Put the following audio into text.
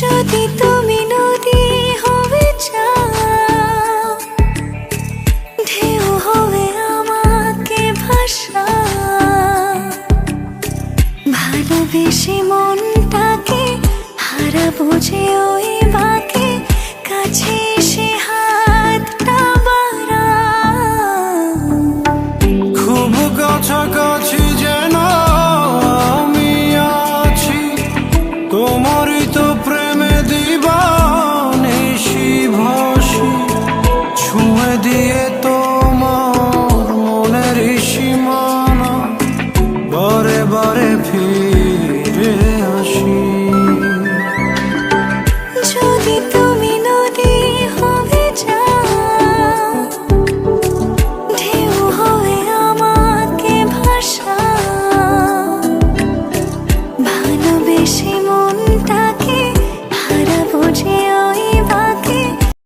যদি তুমি নদী হয়ে যাও, ঢেউ হবে আমাকে ভাষা, ভালোবেসে মনটাকে হারাবো যে ওই বাঁকে, কাছে এসে হাতটা বাড়াও। খুব কাছাকাছি যেন আমি আছি, তোমারই তো প্রেমে দিবানিশি ভাসি, ছুঁয়ে দিয়ে তোমার মনের সীমানা বারে বারে ফিরে আসি। যদি তুমি নদী হয়ে যাও, ঢেউ হয়ে আমাকে ভাষা, ভালোবেসে মনটাকে হারাবো যে